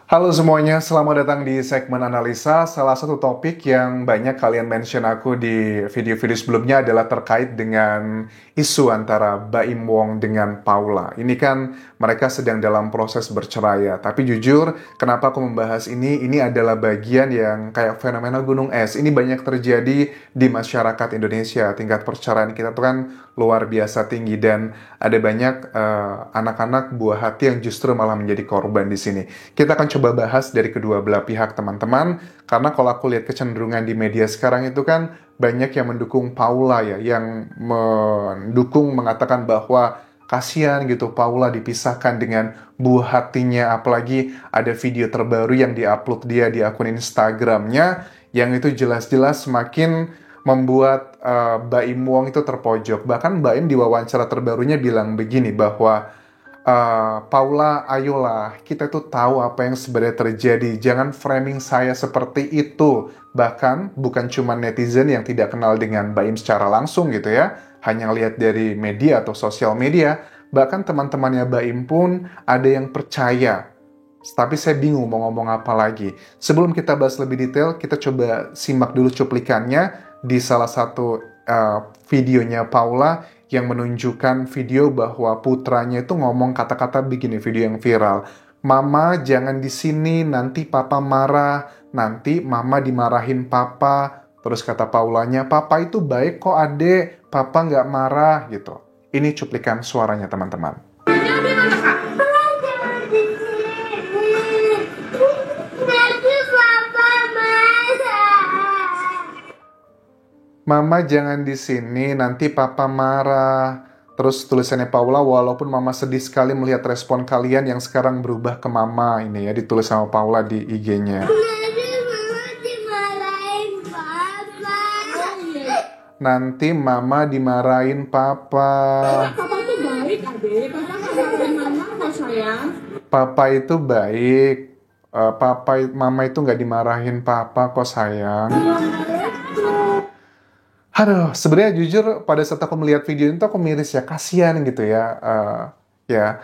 Halo semuanya, selamat datang di segmen analisa. Salah satu topik yang banyak kalian mention aku di video-video sebelumnya adalah terkait dengan isu antara Baim Wong dengan Paula. Ini kan mereka sedang dalam proses bercerai ya. Tapi jujur, kenapa aku membahas ini? Ini adalah bagian yang kayak fenomena gunung es. Ini banyak terjadi di masyarakat Indonesia. Tingkat perceraian kita tuh kan luar biasa tinggi dan ada banyak anak-anak buah hati yang justru malah menjadi korban di sini. Kita akan coba bahas dari kedua belah pihak teman-teman, karena kalau aku lihat kecenderungan di media sekarang itu kan banyak yang mendukung Paula ya, yang mengatakan bahwa kasihan gitu Paula dipisahkan dengan buah hatinya, apalagi ada video terbaru yang diupload dia di akun Instagramnya, yang itu jelas-jelas semakin membuat Baim Wong itu terpojok. Bahkan Baim di wawancara terbarunya bilang begini bahwa Paula, ayolah, kita tuh tahu apa yang sebenarnya terjadi. Jangan framing saya seperti itu. Bahkan bukan cuma netizen yang tidak kenal dengan Baim secara langsung gitu ya, hanya lihat dari media atau sosial media. Bahkan teman-temannya Baim pun ada yang percaya. Tapi saya bingung mau ngomong apa lagi. Sebelum kita bahas lebih detail, kita coba simak dulu cuplikannya di salah satu videonya Paula yang menunjukkan video bahwa putranya itu ngomong kata-kata begini, video yang viral. Mama jangan di sini, nanti papa marah, nanti mama dimarahin papa. Terus kata Paulanya, papa itu baik kok adek, papa nggak marah gitu. Ini cuplikan suaranya teman-teman. Mama jangan di sini, nanti papa marah. Terus tulisannya Paula, walaupun mama sedih sekali melihat respon kalian yang sekarang berubah ke mama. Ini ya, ditulis sama Paula di IG-nya. Nanti mama dimarahin papa. Papa itu baik, adek. Papa nggak marahin mama kok, sayang. Papa itu baik. Mama itu nggak dimarahin papa kok, sayang. Aduh, sebenarnya jujur pada saat aku melihat video itu aku miris ya, kasihan gitu ya. Ya,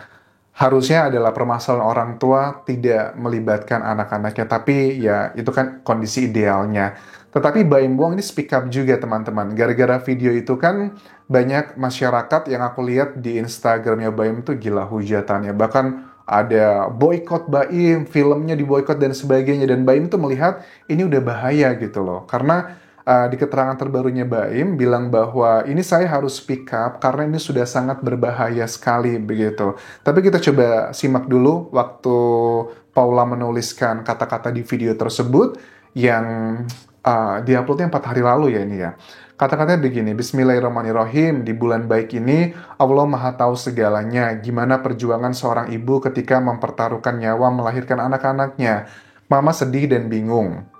harusnya adalah permasalahan orang tua tidak melibatkan anak-anaknya, tapi ya itu kan kondisi idealnya. Tetapi Baim Wong ini speak up juga teman-teman. Gara-gara video itu kan banyak masyarakat yang aku lihat di Instagramnya Baim tuh gila hujatannya. Bahkan ada boykot Baim, filmnya diboykot dan sebagainya. Dan Baim tuh melihat ini udah bahaya gitu loh. Karena di keterangan terbarunya Baim bilang bahwa ini saya harus speak up karena ini sudah sangat berbahaya sekali begitu. Tapi kita coba simak dulu waktu Paula menuliskan kata-kata di video tersebut yang diuploadnya 4 hari lalu ya ini ya. Kata-katanya begini, Bismillahirrahmanirrahim, di bulan baik ini Allah Maha Tahu segalanya, gimana perjuangan seorang ibu ketika mempertaruhkan nyawa melahirkan anak-anaknya. Mama sedih dan bingung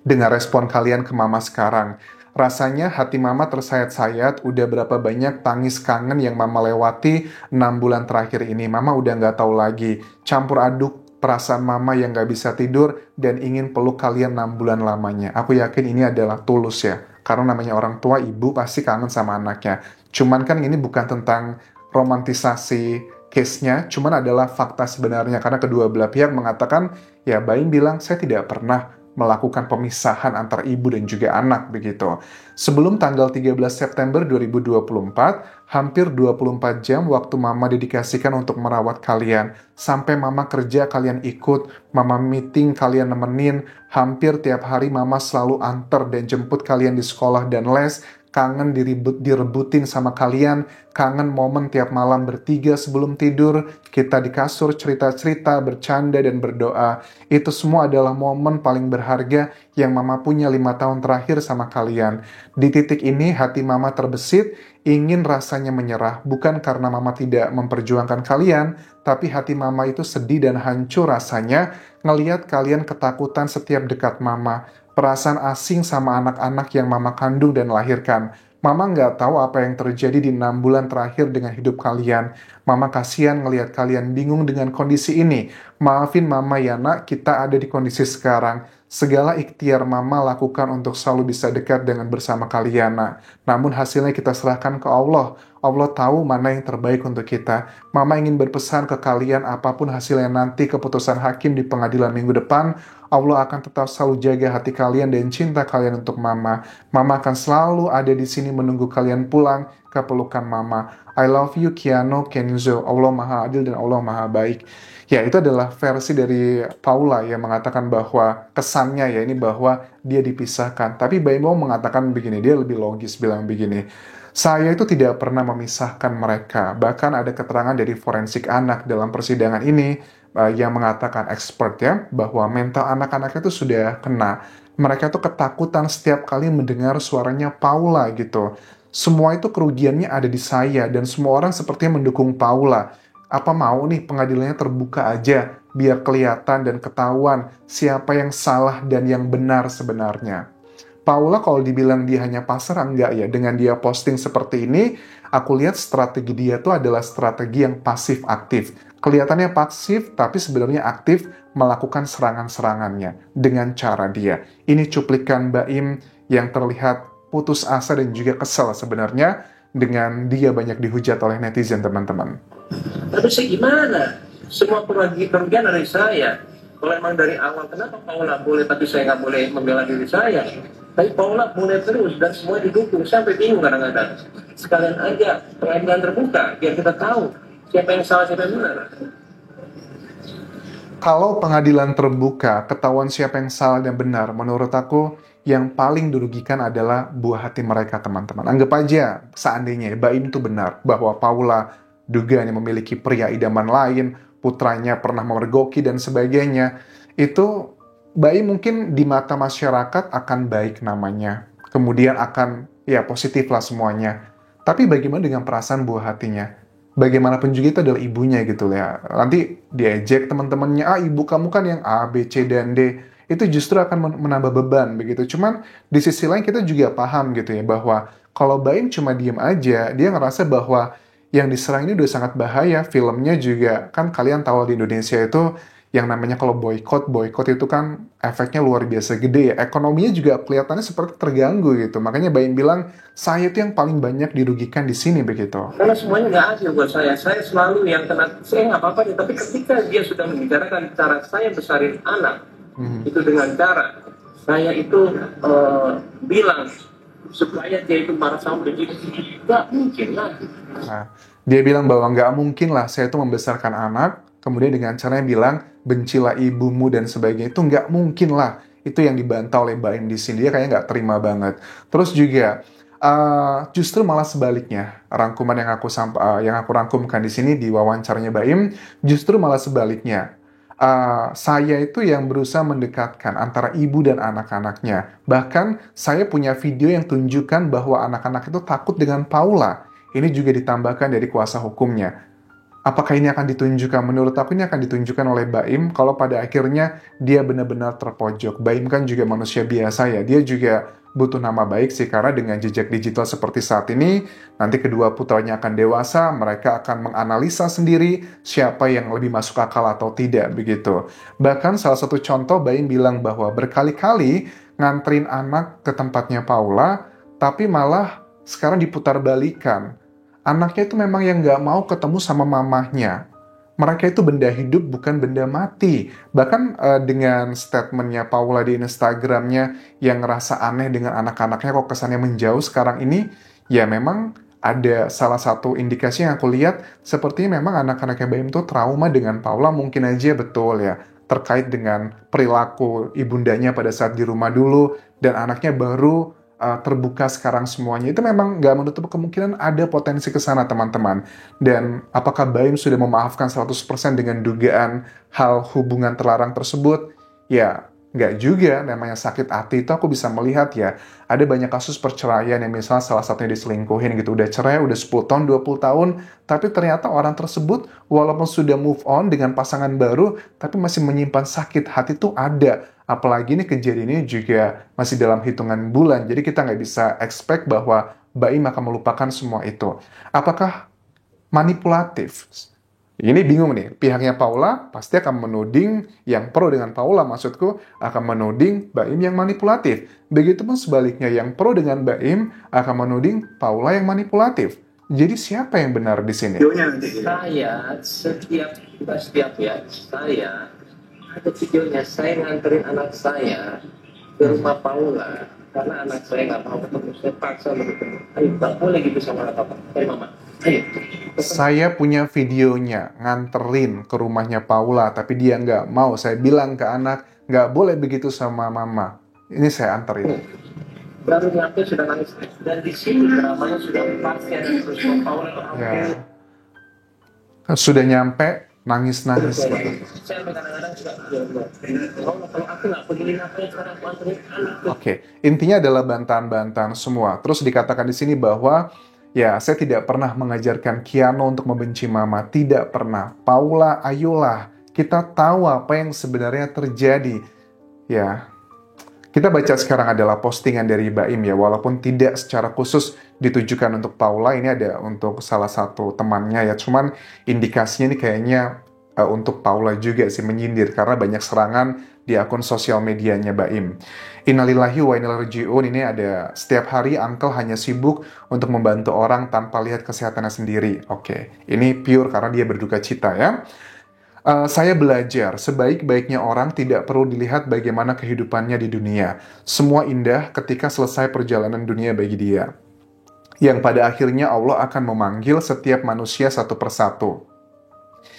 dengan respon kalian ke mama sekarang. Rasanya hati mama tersayat-sayat, udah berapa banyak tangis kangen yang mama lewati 6 bulan terakhir ini. Mama udah nggak tahu lagi, campur aduk perasaan mama yang nggak bisa tidur dan ingin peluk kalian 6 bulan lamanya. Aku yakin ini adalah tulus ya, karena namanya orang tua, ibu pasti kangen sama anaknya. Cuman kan ini bukan tentang romantisasi case-nya, cuman adalah fakta sebenarnya. Karena kedua belah pihak mengatakan, ya Baim bilang, saya tidak pernah melakukan pemisahan antar ibu dan juga anak begitu. Sebelum tanggal 13 September 2024, hampir 24 jam waktu mama dedikasikan untuk merawat kalian. Sampai mama kerja kalian ikut, mama meeting kalian nemenin, hampir tiap hari mama selalu antar dan jemput kalian di sekolah dan les. Kangen direbutin sama kalian, kangen momen tiap malam bertiga sebelum tidur, kita di kasur cerita-cerita, bercanda dan berdoa. Itu semua adalah momen paling berharga yang mama punya 5 tahun terakhir sama kalian. Di titik ini hati mama terbesit, ingin rasanya menyerah, bukan karena mama tidak memperjuangkan kalian, tapi hati mama itu sedih dan hancur rasanya ngelihat kalian ketakutan setiap dekat mama. Perasaan asing sama anak-anak yang mama kandung dan lahirkan. Mama nggak tahu apa yang terjadi di 6 bulan terakhir dengan hidup kalian. Mama kasihan ngelihat kalian bingung dengan kondisi ini. Maafin mama ya nak, kita ada di kondisi sekarang. Segala ikhtiar mama lakukan untuk selalu bisa dekat dengan bersama kalian nak. Namun hasilnya kita serahkan ke Allah. Allah tahu mana yang terbaik untuk kita. Mama ingin berpesan ke kalian, apapun hasilnya nanti keputusan hakim di pengadilan minggu depan, Allah akan tetap selalu jaga hati kalian dan cinta kalian untuk Mama. Mama akan selalu ada di sini menunggu kalian pulang ke pelukan Mama. I love you, Keanu Kenzo. Allah Maha Adil dan Allah Maha Baik. Ya, itu adalah versi dari Paula yang mengatakan bahwa kesannya ya ini bahwa dia dipisahkan. Tapi Baimo mengatakan begini, dia lebih logis bilang begini. Saya itu tidak pernah memisahkan mereka. Bahkan ada keterangan dari forensik anak dalam persidangan ini yang mengatakan expert ya, bahwa mental anak-anak itu sudah kena. Mereka itu ketakutan setiap kali mendengar suaranya Paula gitu. Semua itu kerugiannya ada di saya dan semua orang sepertinya mendukung Paula. Apa mau nih pengadilannya terbuka aja biar kelihatan dan ketahuan siapa yang salah dan yang benar sebenarnya. Paula kalau dibilang dia hanya pasrah, enggak ya. Dengan dia posting seperti ini, aku lihat strategi dia tuh adalah strategi yang pasif-aktif. Kelihatannya pasif, tapi sebenarnya aktif melakukan serangan-serangannya dengan cara dia. Ini cuplikan Baim yang terlihat putus asa dan juga kesal sebenarnya dengan dia banyak dihujat oleh netizen, teman-teman. Tapi saya gimana? Semua kerugian dari saya. Kalau emang dari awal, kenapa Paula boleh tapi saya nggak boleh membela diri saya? Tapi Paula boleh terus dan semua didukung. Sampai bingung kadang-kadang. Sekalian aja pengadilan terbuka biar kita tahu siapa yang salah, siapa yang benar. Kalau pengadilan terbuka, ketahuan siapa yang salah dan benar, menurut aku yang paling dirugikan adalah buah hati mereka, teman-teman. Anggap aja seandainya Baim itu benar bahwa Paula dugaannya memiliki pria idaman lain, putranya pernah memergoki dan sebagainya. Itu Baim mungkin di mata masyarakat akan baik namanya. Kemudian akan ya positif lah semuanya. Tapi bagaimana dengan perasaan buah hatinya? Bagaimanapun juga itu adalah ibunya gitu ya. Nanti diejek teman-temannya, ibu kamu kan yang A, B, C, dan D. Itu justru akan menambah beban begitu. Cuman di sisi lain kita juga paham gitu ya, bahwa kalau Baim cuma diem aja, dia ngerasa bahwa yang diserang ini udah sangat bahaya. Filmnya juga, kan kalian tahu di Indonesia itu yang namanya kalau boykot itu kan efeknya luar biasa gede ya. Ekonominya juga kelihatannya seperti terganggu gitu. Makanya Baim bilang, saya itu yang paling banyak dirugikan di sini begitu. Karena semuanya nggak adil buat saya. Saya selalu yang kena, saya nggak apa-apa. Tapi ketika dia sudah membicarakan cara saya besarin anak, itu dengan cara saya itu bilang supaya dia itu marah sama begitu, nggak mungkin lah. Nah, dia bilang bahwa nggak mungkin lah saya itu membesarkan anak, kemudian dengan caranya bilang bencilah ibumu dan sebagainya, itu nggak mungkin lah. Itu yang dibantah oleh Baim di sini, dia kayaknya nggak terima banget. Terus juga justru malah sebaliknya, rangkuman yang aku rangkumkan di sini di wawancaranya Baim, justru malah sebaliknya. Saya itu yang berusaha mendekatkan antara ibu dan anak-anaknya. Bahkan saya punya video yang tunjukkan bahwa anak-anak itu takut dengan Paula. Ini juga ditambahkan dari kuasa hukumnya. Apakah ini akan ditunjukkan? Menurut aku ini akan ditunjukkan oleh Baim kalau pada akhirnya dia benar-benar terpojok. Baim kan juga manusia biasa ya. Dia juga butuh nama baik sih, karena dengan jejak digital seperti saat ini, nanti kedua putranya akan dewasa, mereka akan menganalisa sendiri siapa yang lebih masuk akal atau tidak begitu. Bahkan salah satu contoh Baim bilang bahwa berkali-kali nganterin anak ke tempatnya Paula, tapi malah sekarang diputar balikan. Anaknya itu memang yang nggak mau ketemu sama mamahnya. Mereka itu benda hidup, bukan benda mati. Bahkan dengan statementnya Paula di Instagramnya yang ngerasa aneh dengan anak-anaknya kok kesannya menjauh sekarang ini, ya memang ada salah satu indikasi yang aku lihat, sepertinya memang anak-anaknya Baim itu trauma dengan Paula, mungkin aja betul ya, terkait dengan perilaku ibundanya pada saat di rumah dulu, dan anaknya baru terbuka sekarang semuanya. Itu memang nggak menutup kemungkinan ada potensi ke sana, teman-teman. Dan apakah Baim sudah memaafkan 100% dengan dugaan hal hubungan terlarang tersebut? Ya, nggak juga. Namanya sakit hati itu aku bisa melihat ya. Ada banyak kasus perceraian yang misalnya salah satunya diselingkuhin gitu. Udah cerai, udah 10 tahun, 20 tahun. Tapi ternyata orang tersebut walaupun sudah move on dengan pasangan baru, tapi masih menyimpan sakit hati itu ada. Apalagi ini kejadiannya juga masih dalam hitungan bulan. Jadi kita nggak bisa expect bahwa Baim akan melupakan semua itu. Apakah manipulatif? Ini bingung nih. Pihaknya Paula pasti akan menuding, yang pro dengan Paula maksudku, akan menuding Baim yang manipulatif. Begitupun sebaliknya, yang pro dengan Baim akan menuding Paula yang manipulatif. Jadi siapa yang benar di sini? Saya saya ada videonya, saya nganterin anak saya ke rumah Paula karena anak saya nggak mau ketemu, saya paksa begitu. Ayo, nggak boleh gitu sama anak papa. Ayo mama, ayo. Saya punya videonya, nganterin ke rumahnya Paula, tapi dia nggak mau. Saya bilang ke anak, nggak boleh begitu sama mama. Ini saya anterin. Baru nyampe sudah nangis, dan di sini dramanya sudah pasti ada terus Paula tuh Ya. Sudah nyampe, nangis-nangis. saya kadang-kadang juga ya Allah, kalau aku nggak peduli ngapain sekarang aku anterin anak tuh. Oke, intinya adalah bantahan-bantahan semua. Terus dikatakan di sini bahwa ya, saya tidak pernah mengajarkan Kiano untuk membenci mama, tidak pernah. Paula, ayolah, kita tahu apa yang sebenarnya terjadi. Ya, kita baca sekarang adalah postingan dari Baim ya, walaupun tidak secara khusus ditujukan untuk Paula, ini ada untuk salah satu temannya ya. Cuman indikasinya ini kayaknya untuk Paula juga sih, menyindir karena banyak serangan di akun sosial medianya Baim. Innalillahi wa inna ilaihi raji'un, ini ada setiap hari Uncle hanya sibuk untuk membantu orang tanpa lihat kesehatannya sendiri. Oke, ini pure karena dia berduka cita ya. Saya belajar, sebaik-baiknya orang tidak perlu dilihat bagaimana kehidupannya di dunia. Semua indah ketika selesai perjalanan dunia bagi dia. Yang pada akhirnya Allah akan memanggil setiap manusia satu persatu.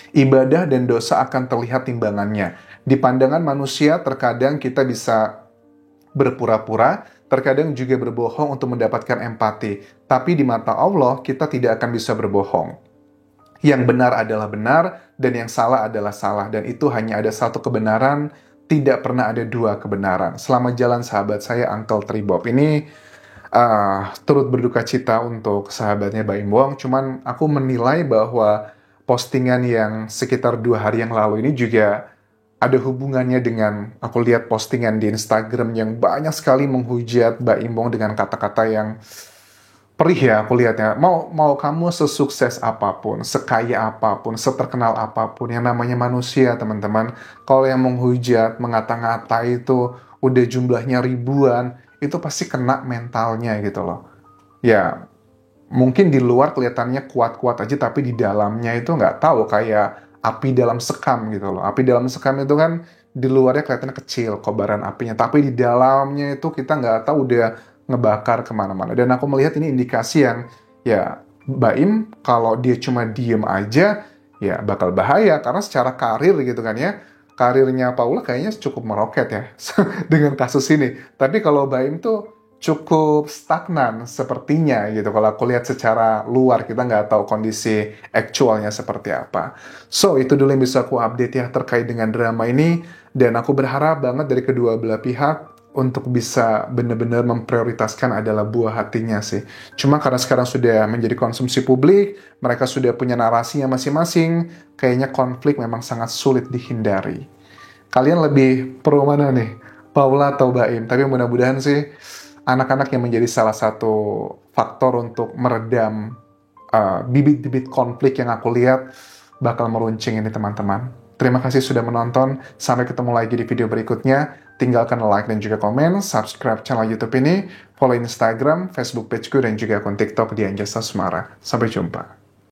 Ibadah dan dosa akan terlihat timbangannya. Di pandangan manusia, terkadang kita bisa berpura-pura, terkadang juga berbohong untuk mendapatkan empati. Tapi di mata Allah, kita tidak akan bisa berbohong. Yang benar adalah benar, dan yang salah adalah salah. Dan itu hanya ada satu kebenaran, tidak pernah ada dua kebenaran. Selamat jalan sahabat saya, Uncle Tribob. Ini turut berduka cita untuk sahabatnya Baim Wong. Cuman aku menilai bahwa postingan yang sekitar 2 hari yang lalu ini juga ada hubungannya dengan, aku lihat postingan di Instagram yang banyak sekali menghujat Baim Wong dengan kata-kata yang perih ya, aku lihatnya. Mau kamu sesukses apapun, sekaya apapun, seterkenal apapun, yang namanya manusia, teman-teman. Kalau yang menghujat, mengata-ngata itu udah jumlahnya ribuan, itu pasti kena mentalnya gitu loh. Ya, mungkin di luar kelihatannya kuat-kuat aja, tapi di dalamnya itu nggak tahu, kayak api dalam sekam gitu loh. Api dalam sekam itu kan di luarnya kelihatannya kecil kobaran apinya, tapi di dalamnya itu kita nggak tahu udah ngebakar kemana-mana. Dan aku melihat ini indikasi yang ya Baim kalau dia cuma diem aja ya bakal bahaya, karena secara karir gitu kan ya, karirnya Paula kayaknya cukup meroket ya dengan kasus ini. Tapi kalau Baim tuh cukup stagnan sepertinya gitu. Kalau aku lihat secara luar, kita nggak tahu kondisi aktualnya seperti apa. So, itu dulu yang bisa aku update ya terkait dengan drama ini. Dan aku berharap banget dari kedua belah pihak untuk bisa benar-benar memprioritaskan adalah buah hatinya sih. Cuma karena sekarang sudah menjadi konsumsi publik, mereka sudah punya narasinya masing-masing, kayaknya konflik memang sangat sulit dihindari. Kalian lebih pro mana nih? Paula atau Baim? Tapi mudah-mudahan sih anak-anak yang menjadi salah satu faktor untuk meredam bibit-bibit konflik yang aku lihat bakal meruncing ini teman-teman. Terima kasih sudah menonton. Sampai ketemu lagi di video berikutnya. Tinggalkan like dan juga komen, subscribe channel YouTube ini, follow Instagram, Facebook pageku, dan juga akun TikTok di Anjasa Semara. Sampai jumpa.